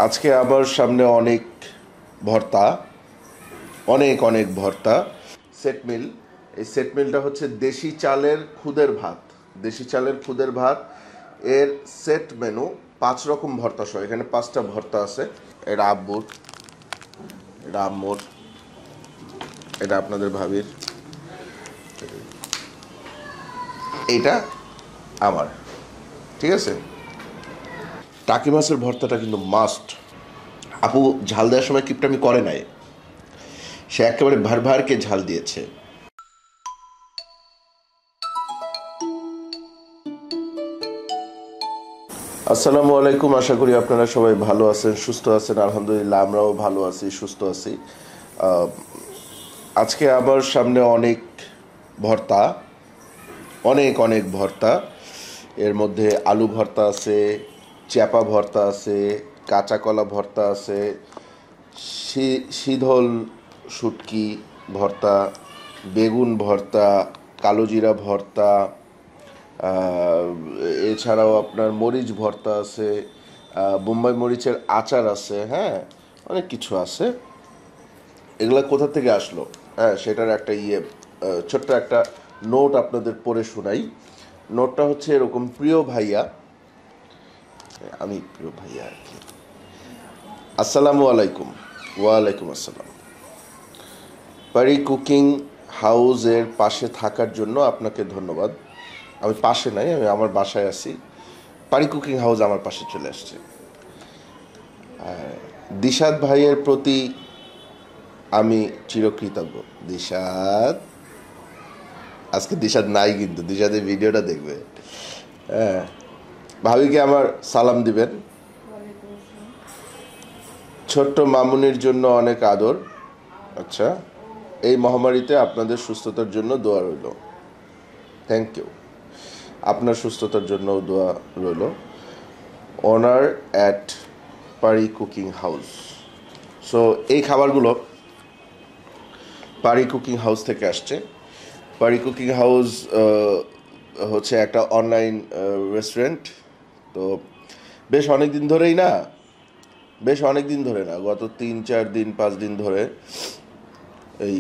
আজকে আমার সামনে অনেক ভর্তা, অনেক অনেক ভর্তা। সেট মিল, এই সেট মিলটা হচ্ছে দেশি চালের খুদের ভাত। দেশি চালের খুদের ভাত এর সেট মেনু 5 রকম ভর্তা সহ। এখানে 5টা ভর্তা আছে। এটা আব্বুর, এটা আম্মুর, এটা আপনাদের ভাবির, এইটা আমার। ঠিক আছে, টাকি মাছের ভর্তাটা কিন্তু মাস্ট। আপু ঝাল দেওয়ার সময় কিপটামি করে নাই, সে একেবারে ভার ভারকে ঝাল দিয়েছে। আসসালামু আলাইকুম, আশা করি আপনারা সবাই ভালো আছেন, সুস্থ আছেন। আলহামদুলিল্লাহ আমরাও ভালো আছি, সুস্থ আছি। আজকে আমার সামনে অনেক ভর্তা, অনেক অনেক ভর্তা। এর মধ্যে আলু ভর্তা আছে, চ্যাপা ভর্তা আছে, কাঁচা কলা ভর্তা আছে, শীতল শুটকি ভর্তা, বেগুন ভর্তা, কালো জিরা ভর্তা, এছাড়াও আপনার মরিচ ভর্তা আছে, বোম্বাই মরিচের আচার আছে, হ্যাঁ অনেক কিছু আছে। এগুলা কোথা থেকে আসলো, হ্যাঁ সেটার একটা ছোট্ট একটা নোট আপনাদের পড়ে শোনাই। নোটটা হচ্ছে এরকম: প্রিয় ভাইয়া, আমি প্রিয় ভাইয়া আর কি, আসসালামু আলাইকুম। ওয়ালাইকুম আসসালাম। পারি কুকিং হাউসের পাশে থাকার জন্য আপনাকে ধন্যবাদ। আমি পাশে নাই, আমি আমার বাসায় আছি। পারি কুকিং হাউস আমার পাশে চলে আসছে। দিশাদ ভাইয়ের প্রতি আমি চিরকৃতজ্ঞ। দিশাদ, আজকে দিশাদ নাই কিন্তু দিশাদের ভিডিওটা দেখবে। হ্যাঁ, ভাবিকে আমার সালাম দিবেন। ছোট্ট মামুনির জন্য অনেক আদর। আচ্ছা, এই মহামারীতে আপনাদের সুস্থতার জন্য দোয়া রইল। Thank you. আপনার সুস্থতার জন্যও দোয়া রইল। Owner at Pari cooking house. So এই খাবারগুলো পারি কুকিং হাউস থেকে আসছে। পারি কুকিং হাউস হচ্ছে একটা অনলাইন রেস্টুরেন্ট। তো বেশ অনেক দিন ধরেই না, গত 3-4 দিন 5 দিন ধরে এই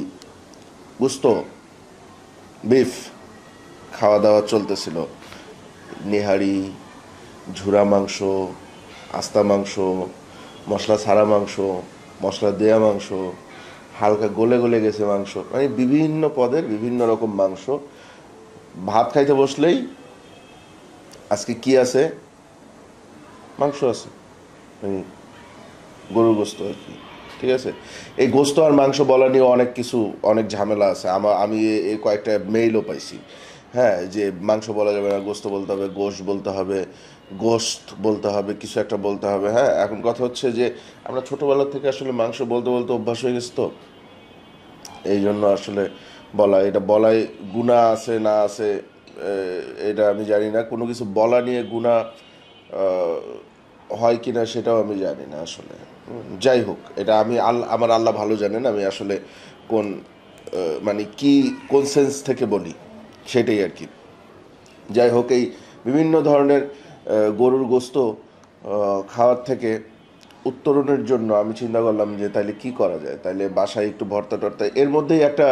গুস্ত বিফ খাওয়া দাওয়া চলতেছিল। নেহারি, ঝুরা মাংস, আস্তা মাংস, মশলা ছাড়া মাংস, মশলা দেয়া মাংস, হালকা গলে গলে গেছে মাংস, মানে বিভিন্ন পদের বিভিন্ন রকম মাংস। ভাত খাইতে বসলেই আজকে কি আছে, মাংস আছে, মানে গরুর গোস্ত আর কি। ঠিক আছে, এই গোস্ত আর মাংস বলা নিয়ে অনেক কিছু, অনেক ঝামেলা আছে। আমি এই কয়েকটা মেইলও পাইছি, হ্যাঁ, যে মাংস বলা যাবে না, গোস্ত বলতে হবে, গোশত বলতে হবে, গোশত বলতে হবে, কিছু একটা বলতে হবে। হ্যাঁ, এখন কথা হচ্ছে যে আমরা ছোটোবেলা থেকে আসলে মাংস বলতে বলতে অভ্যাস হয়ে গেছে, তো এই জন্য আসলে এটা বলাই গুনাহ আছে না আছে এটা আমি জানি না। কোনো কিছু বলা নিয়ে গুনাহ হয় কি না সেটাও আমি জানি না আসলে। যাই হোক, এটা আমি আমার আল্লাহ ভালো জানেন আমি আসলে কোন মানে কি কোন সেন্স থেকে বলি সেটাই আর কি। যাই হোক, এই বিভিন্ন ধরনের গরুর গোস্ত খাওয়ার থেকে উত্তরণের জন্য আমি চিন্তা করলাম যে তাইলে কি করা যায়, তাইলে বাসায় একটু ভর্তা টর্তা। এর মধ্যেই একটা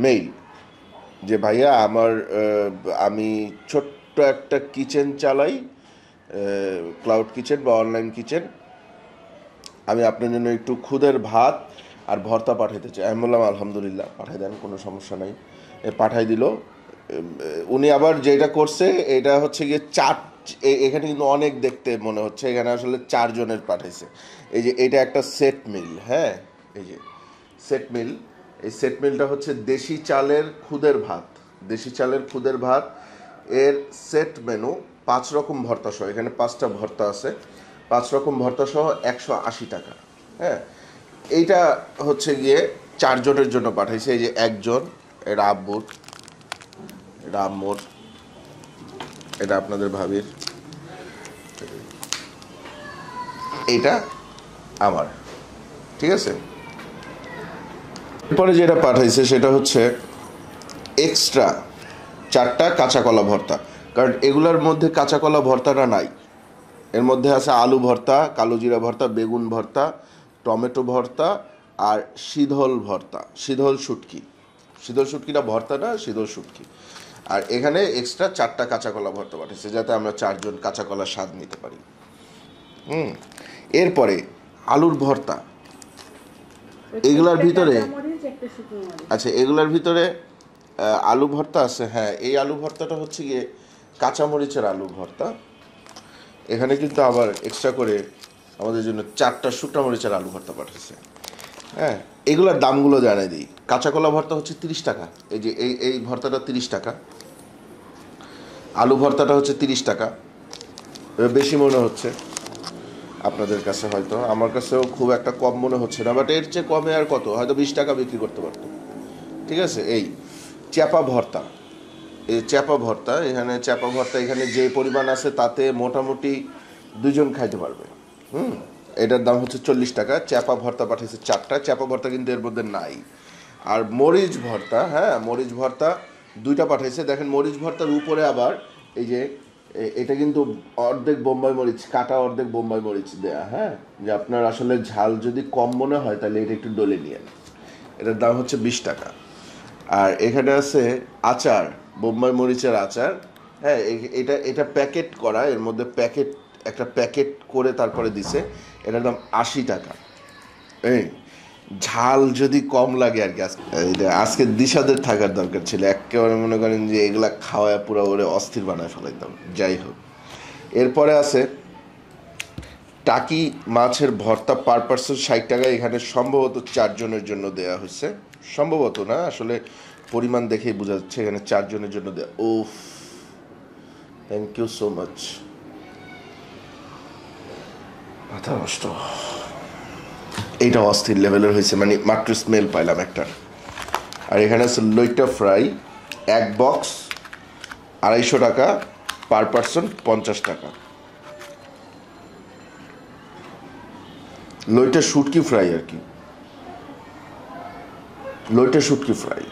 মেইল যে ভাইয়া আমি ছোট্ট একটা কিচেন চালাই, ক্লাউড কিচেন বা অনলাইন কিচেন। আমি আপনার জন্য একটু খুদের ভাত আর ভর্তা পাঠাইতে চাই। আমি বললাম আলহামদুলিল্লাহ, পাঠাই দেন, কোনো সমস্যা নাই। পাঠাই দিল। উনি আবার যেটা করছে এটা হচ্ছে গিয়ে এখানে কিন্তু অনেক দেখতে মনে হচ্ছে, এখানে আসলে 4 জনের পাঠাইছে। এই যে এটা একটা সেট মিল, হ্যাঁ এই যে সেট মিল, এই সেট মিলটা হচ্ছে দেশি চালের খুদের ভাত। দেশি চালের খুদের ভাত এর সেট মেনু 5 রকম ভর্তা সহ। এখানে 5টা ভর্তা আছে। 5 রকম ভর্তা সহ 180 টাকা। হ্যাঁ, এইটা হচ্ছে গিয়ে 4 জনের জন্য পাঠাইছে। এই যে একজন, এটা আব্বুর, এটা আম্মুর, এটা আপনাদের ভাবির, এটা আমার। ঠিক আছে, এরপরে যেটা পাঠাইছে সেটা হচ্ছে এক্সট্রা 4টা কাঁচা কলা ভর্তা, কারণ এগুলোর মধ্যে কাঁচা কলা ভর্তাটা নাই। এর মধ্যে আছে আলু ভর্তা, কালো জিরা ভর্তা, বেগুন ভর্তা, টমেটো ভর্তা আর শীতল ভর্তা, শীতল শুটকি। শীতল শুটকিটা ভর্তা না, শীতল শুটকি। আর এখানে এক্সট্রা 4টা কাঁচা কলা ভর্তা পাঠিয়েছে, যাতে আমরা 4 জন কাঁচা কলার স্বাদ নিতে পারি। এরপরে আলুর ভর্তা, এগুলার ভিতরে আচ্ছা এগুলার ভিতরে আলু ভর্তা আছে। হ্যাঁ, এই আলু ভর্তাটা হচ্ছে গিয়ে কাঁচামরিচের আলু ভর্তা। এখানে কিন্তু আবার এক্সট্রা করে আমাদের জন্য 4টা শুকনো মরিচের আলু ভর্তা পাঠিয়েছে। হ্যাঁ, এগুলোর দামগুলো জানাই দিই। কাঁচা কলা ভর্তা হচ্ছে 30 টাকা, এই যে এই ভর্তাটা 30 টাকা, আলু ভর্তাটা হচ্ছে 30 টাকা। বেশি মনে হচ্ছে আপনাদের কাছে, হয়তো আমার কাছেও খুব একটা কম মনে হচ্ছে না, বাট এর চেয়ে কমে আর কত, হয়তো 20 টাকা বিক্রি করতে পারতো। ঠিক আছে। এই চ্যাপা ভর্তা, এই চ্যাপা ভর্তা, এখানে চ্যাপা ভর্তা এখানে যে পরিমাণ আছে তাতে মোটামুটি 2 জন খাইতে পারবে। এটার দাম হচ্ছে 40 টাকা। চ্যাপা ভর্তা পাঠিয়েছে 4টা, চ্যাপা ভর্তা কিন্তু এর মধ্যে নাই। আর মরিচ ভর্তা, হ্যাঁ মরিচ ভর্তা 2টা পাঠিয়েছে। দেখেন মরিচ ভর্তার উপরে আবার এই যে এটা কিন্তু অর্ধেক বোম্বাই মরিচ কাটা, অর্ধেক বোম্বাই মরিচ দেয়া। হ্যাঁ, যে আপনার আসলে ঝাল যদি কম মনে হয় তাহলে এটা একটু ডলে নিয়েন। এটার দাম হচ্ছে 20 টাকা। আর এখানে আছে আচার, বোম্বাই মরিচের আচার। হ্যাঁ, এটা প্যাকেট করা, এর মধ্যে একটা প্যাকেট করে তারপরে দিছে। এটার দাম 80 টাকা। এই ঝাল যদি কম লাগে আর কি, আজকে দিশাদের থাকার দরকার ছিল, একেবারে মনে করেন যে এগুলা খাওয়ায় পুরো ওরে অস্থির বানায় ফেলাইতাম। যাই হোক, এরপরে আছে টাকি মাছের ভর্তা, পার পার্সন 60 টাকা। এখানে সম্ভবত 4 জনের জন্য দেয়া হয়েছে, সম্ভবত না, আসলে পরিমাণ দেখেই বোঝা যাচ্ছে এখানে 4 জনের জন্য দেয়া। ওফ, থ্যাংক ইউ সো মাচ। মাথা নষ্ট, এইটা অস্থির লেভেলের হয়েছে, মানে মাত্র স্মেল পাইলাম একটা। আর এখানে আছে লইটা ফ্রাই, 1 বক্স 250 টাকা, পার পার্সন 50 টাকা। লইটা শুটকি ফ্রাই আর কি, লইটা শুটকি ফ্রাই।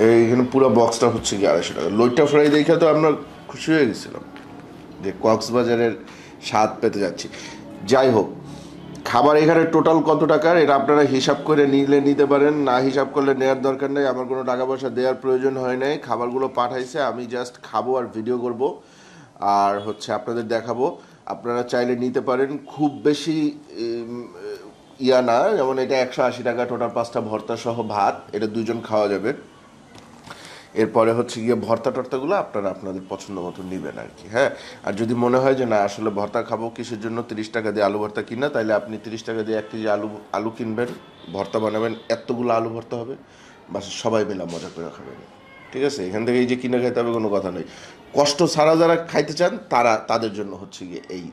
এইখানে পুরো বক্সটা হচ্ছে কি 250 টাকা। লইটা ফ্রাই দেখে তো আমরা খুশি হয়ে গেছিলাম যে কক্সবাজারের স্বাদ পেতে যাচ্ছি। যাই হোক, খাবার এখানে টোটাল কত টাকার এটা আপনারা হিসাব করে নিলে নিতে পারেন, না হিসাব করলে নেওয়ার দরকার নেই। আমার কোনো টাকা পয়সা দেওয়ার প্রয়োজন হয় নাই। খাবারগুলো পাঠাইছে, আমি জাস্ট খাবো আর ভিডিও করব আর হচ্ছে আপনাদের দেখাবো। আপনারা চাইলে নিতে পারেন, খুব বেশি ইয়া না, যেমন এটা 180 টাকা টোটাল 5টা ভর্তা সহ ভাত, এটা 2 জন খাওয়া যাবে। এরপরে হচ্ছে গিয়ে ভর্তা টর্তাগুলো আপনারা আপনাদের পছন্দ মতো নেবেন আর কি। হ্যাঁ, আর যদি মনে হয় যে না আসলে ভর্তা খাবো কিসের জন্য 30 টাকা দিয়ে আলু ভর্তা কিনা, তাহলে আপনি 30 টাকা দিয়ে 1 কেজি আলু কিনবেন, ভর্তা বানাবেন, এতগুলো আলু ভর্তা হবে, বাস সবাই মিলে মজা করে খাবেন। ঠিক আছে, এখান থেকে এই যে কিনে খাইতে হবে কোনো কথা নেই। কষ্ট ছাড়া যারা খাইতে চান তাদের জন্য হচ্ছে গিয়ে এই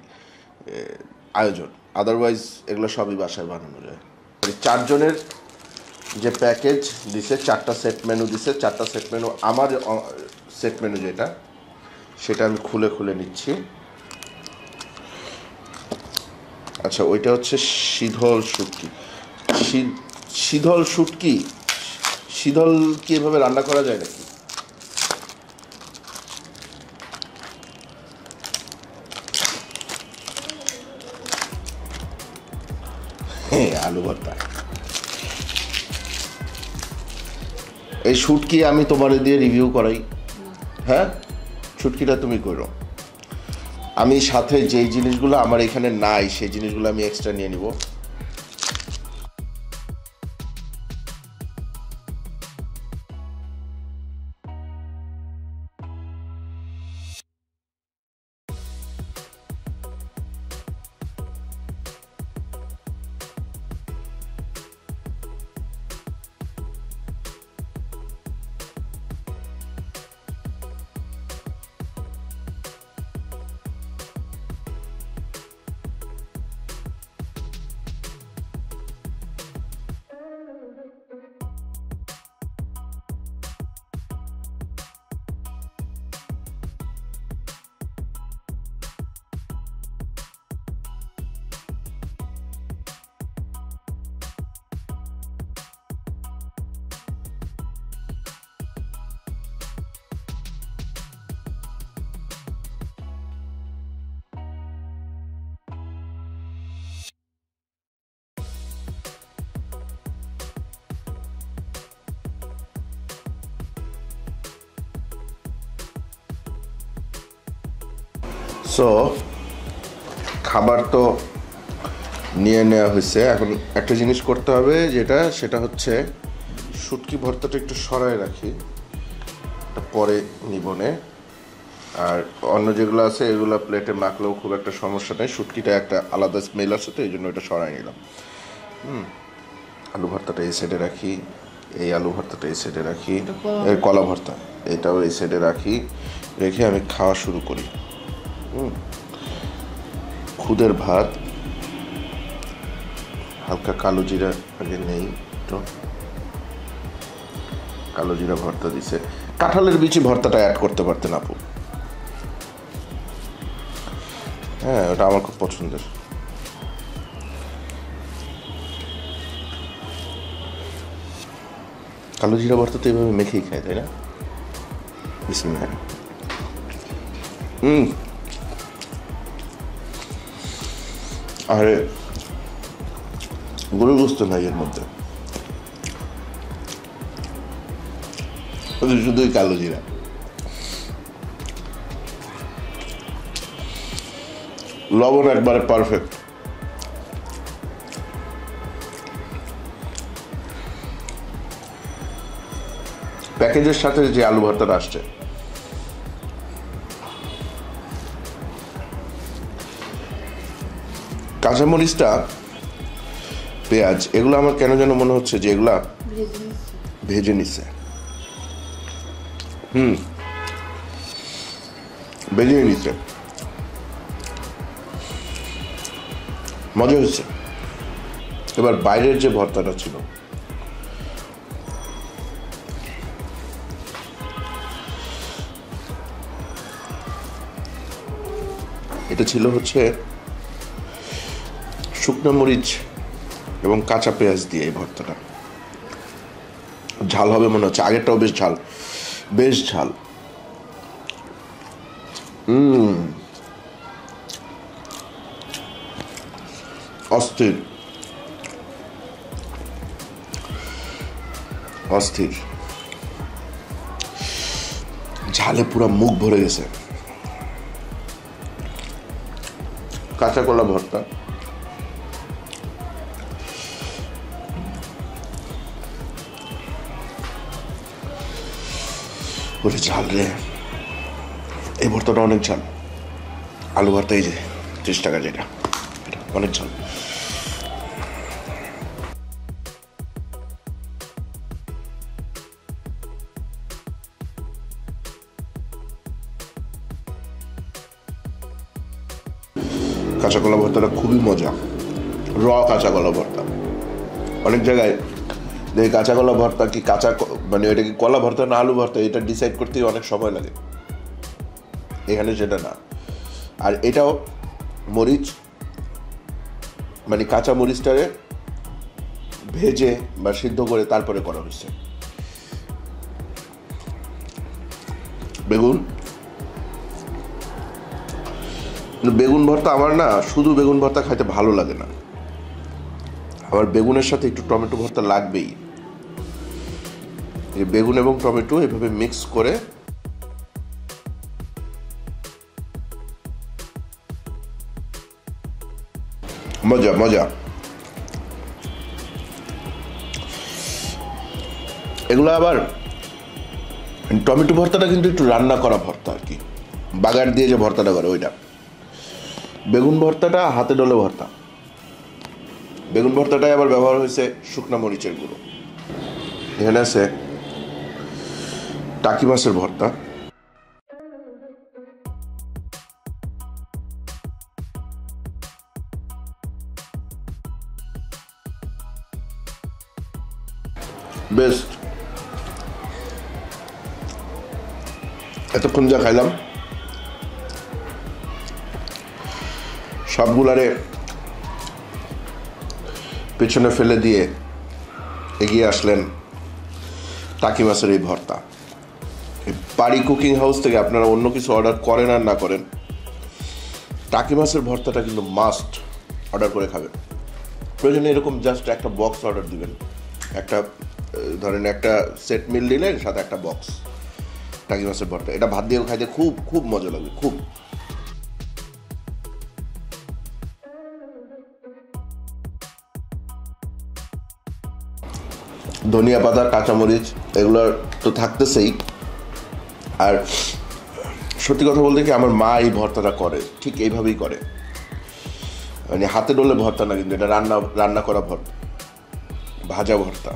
আয়োজন, আদারওয়াইজ এগুলো সবই বাসায় বানানো যায়। 4 জনের যে প্যাকেজ দিছে, 4টা সেট মেনু দিছে, 4টা সেট মেনু। আমার সেট মেনু যেটা, সেটা আমি খুলে খুলে নিচ্ছি। আচ্ছা, ওইটা হচ্ছে শীতল শুটকি। শীতল শুটকি, শীতল কি এভাবে রান্না করা যায় নাকি? হ্যাঁ, আলু ভর্তা। এই শুটকি আমি তোমার দিয়ে রিভিউ করাই। হ্যাঁ, শুটকিটা তুমি করো, আমি সাথে যেই জিনিসগুলো আমার এখানে নাই সেই জিনিসগুলো আমি এক্সট্রা নিয়ে নিব। সো খাবার তো নিয়ে নেওয়া হয়েছে, এখন একটা জিনিস করতে হবে সেটা হচ্ছে শুটকি ভর্তাটা একটু সরায় রাখি, পরে নিবনে। আর অন্য যেগুলো আছে এগুলো প্লেটে মাখলেও খুব একটা সমস্যা নেই, শুটকিটা একটা আলাদা স্মেল আছে তো এই জন্য এটা সরাই নিলাম। আলু ভর্তাটা এই সাইডে রাখি, এই আলু ভর্তাটা এই সাইডে রাখি, এই কলা ভর্তা এটাও এই সাইডে রাখি, রেখে আমি খাওয়া শুরু করি। খুদের ভাত, হালকা কালো জিরা আগে নেই, তো কালো জিরা ভর্তা দিছে। কাঁঠালের বিচি ভর্তাটা অ্যাড করতে পারতেন আপু, হ্যাঁ ওটা আমার খুব পছন্দের। কালো জিরা ভর্তা তো এইভাবে মেখেই খায়, তাই না? বিসমিল্লাহ। আরে গরু গোস্ত নাই এর মধ্যে, শুধুই কালো জিরা। লবণ একবারে পারফেক্ট। প্যাকেজের সাথে যে আলু ভর্তাটা আসছে, কাঁচামরিচটা, পেঁয়াজ, এগুলো আমার কেন যেন মনে হচ্ছে যে এগুলা ভেজে নিচ্ছে। ভেজে নিচ্ছে, মজা হচ্ছে। এবার বাইরের যে ভর্তাটা ছিল, এটা ছিল হচ্ছে শুকনো মরিচ এবং কাঁচা পেঁয়াজ দিয়ে এই ভর্তাটা। ঝাল হবে মনে হচ্ছে, আগেরটাও বেশ ঝাল, বেশ ঝাল। অস্থির অস্থির, ঝালে পুরো মুখ ভরে গেছে। কাঁচা কলা ভর্তা, ওরে ঝাল রে, এই ভর্তাটা অনেক ঝাল। আলু ভর্তা এই যে 30 টাকা যেটা, এটা অনেক ঝাল। কাঁচা কলা ভর্তাটা খুবই মজা, কাঁচা কলা ভর্তা। অনেক জায়গায় দেখি কাঁচা কলা ভর্তা কি মানে এটা কি কলা ভর্তা না আলু ভর্তা, এটা ডিসাইড করতে অনেক সময় লাগে, এখানে সেটা না। আর এটাও মরিচ, মানে কাঁচা মরিচটারে ভেজে বা সিদ্ধ করে তারপরে করা হয়েছে। বেগুন ভর্তা আমার না, শুধু বেগুন ভর্তা খাইতে ভালো লাগে না, আমার বেগুনের সাথে একটু টমেটো ভর্তা লাগবেই। বেগুন এবং টমেটো এভাবে মিক্স করে মজা মজা। এগুলো আবার টমেটো ভর্তাটা কিন্তু একটু রান্না করা ভর্তা আর কি, বাগার দিয়ে যে ভর্তাটা করে ওইটা। বেগুন ভর্তাটা হাতে ডলে ভর্তা। বেগুন ভর্তাটাই আবার ব্যবহার হয়েছে শুকনা মরিচের গুঁড়ো। এখানে আছে টাকি মাছের ভর্তা, বেস্ট। এতক্ষণ যা খাইলাম সবগুলারে পেছনে ফেলে দিয়ে এগিয়ে আসলেন টাকি মাছের এই ভর্তা। পারি কুকিং হাউস থেকে আপনারা অন্য কিছু অর্ডার করেন আর না করেন, টাকি মাছের ভর্তাটা কিন্তু মাস্ট অর্ডার করে খাবেন। প্রয়োজনে এরকম জাস্ট একটা বক্স অর্ডার দিবেন, একটা ধরেন একটা সেট মিল দিলেন, সাথে একটা বক্স টাকি মাছের ভর্তা। এটা ভাত দিয়েও খাইতে খুব খুব মজা লাগবে, খুব। ধনিয়া পাতা, কাঁচামরিচ এগুলো তো থাকতেছেই। আর সত্যি কথা বলতে কি, আমার মা এই ভর্তাটা করে ঠিক এইভাবেই করে, মানে হাতে ডলে ভর্তা না, কিন্তু এটা রান্না করা ভর্তা, ভাজা ভর্তা,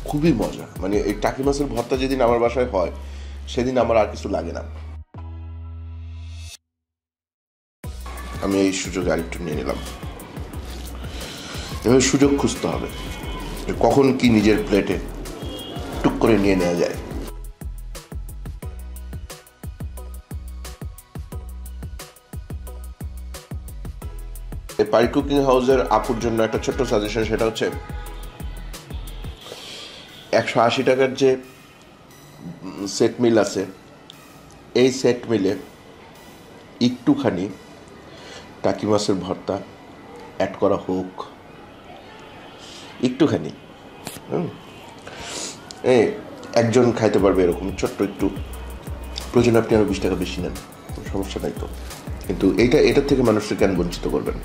খুবই মজা। মানে এই টাকি মাছের ভর্তা যেদিন আমার বাসায় হয় সেদিন আমার আর কিছু লাগে না। আমি এই সুযোগে আরেকটু নিয়ে নিলাম। এভাবে সুযোগ খুঁজতে হবে, কখন কি নিজের প্লেটে টুক করে নিয়ে নেওয়া যায়। এই পারি কুকিং হাউসের আপুর জন্য একটা ছোট্ট সাজেশন, সেটা হচ্ছে 180 টাকার যে সেট মিল আছে, এই সেট মিলে একটুখানি টাকি মাছের ভর্তা অ্যাড করা হোক, একটুখানি। একজন খাইতে পারবে এরকম ছোট্ট একটু, প্রয়োজন আপনি আরও 20 টাকা বেশি নেন, কোনো সমস্যা নাই তো। কিন্তু এটার থেকে মানুষকে কেন বঞ্চিত করবেন?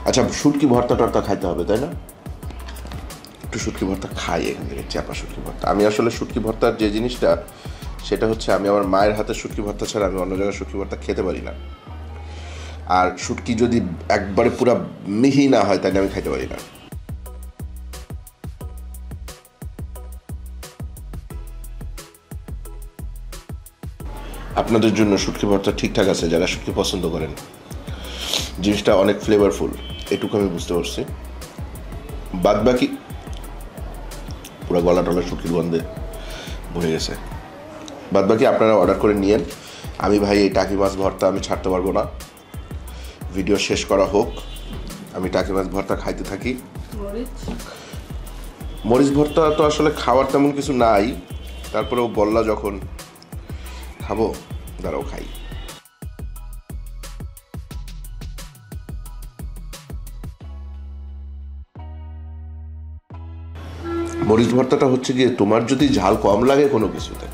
আচ্ছা, শুটকি ভর্তা টর্তা খাইতে হবে, তাই না? একটু শুটকি ভর্তা খাই এখান থেকে, চাপা শুটকি ভর্তা। আমি আসলে শুটকি ভর্তার যে জিনিসটা, সেটা হচ্ছে আমি আমার মায়ের হাতে শুটকি ভর্তা ছাড়া আমি অন্য জায়গায় শুটকি ভর্তা খেতে পারি না। আর শুটকি যদি একবারে পুরা মিহি না হয় তাহলে আমি খাইতে পারি না। আপনাদের জন্য শুটকি ভর্তা ঠিকঠাক আছে, যারা শুটকি পছন্দ করেন। জিনিসটা অনেক ফ্লেভারফুল, এটুকু আমি বুঝতে পারছি। বাদ বাকি পুরো গলা টলা শুটকির গন্ধে ভরে গেছে। বাদ বাকি আপনারা অর্ডার করে নিয়েন। আমি ভাই এই টাকি মাছ ভর্তা আমি ছাড়তে পারবো না, ভিডিও শেষ করা হোক, আমি টাকি মাছ ভর্তা খাইতে থাকি। মরিচ ভর্তা তো আসলে খাওয়ার তেমন কিছু নাই, তারপরেও বললা যখন খাবো, দাঁড়াও খাই। মরিচ ভর্তাটা হচ্ছে গিয়ে, তোমার যদি ঝাল কম লাগে কোনো কিছুতে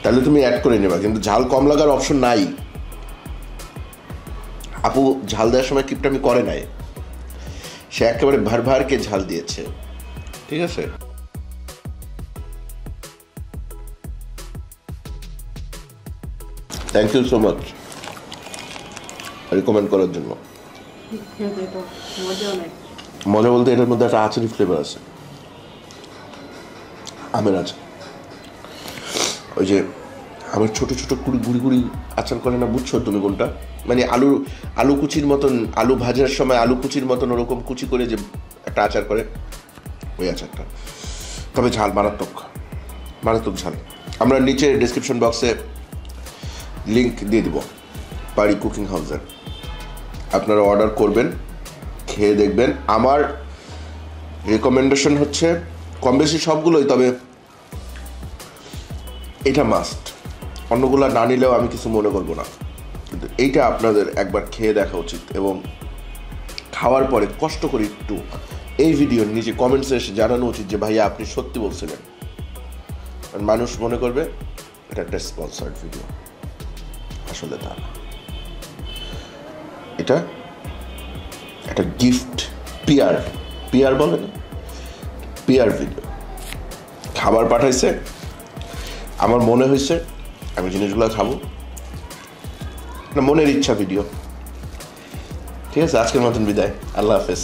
তাহলে তুমি অ্যাড করে নেবা, কিন্তু ঝাল কম লাগার অপশন নাই। আপু ঝাল দেওয়ার সময় কিপটামি করে নাই, সে একেবারে ভারকে ঝাল দিয়েছে, ঠিক আছে? Thank you so much recommend করার জন্য। মজা বলতে এটার মধ্যে একটা আচারি ফ্লেভার আছে, আমের আচার। ওই যে আমার ছোট ছোট গুড়ি গুড়ি আচার করে না, বুঝছো তুমি কোনটা? মানে আলু কুচির মতন, আলু ভাজার সময় আলু কুচির মতন ওরকম কুচি করে যে একটা আচার করে, ওই আচারটা। তবে ঝাল মারাত্মক ঝাল। আমরা নিচে ডিসক্রিপশন বক্সে লিঙ্ক দিয়ে দিব পারি কুকিং হাউসের, আপনারা অর্ডার করবেন, খেয়ে দেখবেন। আমার রেকমেন্ডেশন হচ্ছে কম বেশি সবগুলোই, তবে এটা মাস্ট, অন্যগুলো না নিলেও আমি কিছু মনে করবো না, কিন্তু এইটা আপনাদের একবার খেয়ে দেখা উচিত। এবং খাওয়ার পরে কষ্ট করে একটু এই ভিডিওর নিচে কমেন্টসে এসে জানানো উচিত যে ভাইয়া আপনি সত্যি বলছিলেন। মানুষ মনে করবে এটা একটা স্পন্সর্ড ভিডিও, আসলে তা না, এটা একটা গিফট, পিয়ার বলে না, পিয়ার ভিডিও। খাবার পাঠাইছে, আমার মনে হয়েছে আমি জিনিসগুলো খাবো, না মনের ইচ্ছা ভিডিও। ঠিক আছে, আজকের মতন বিদায়, আল্লাহ হাফেজ।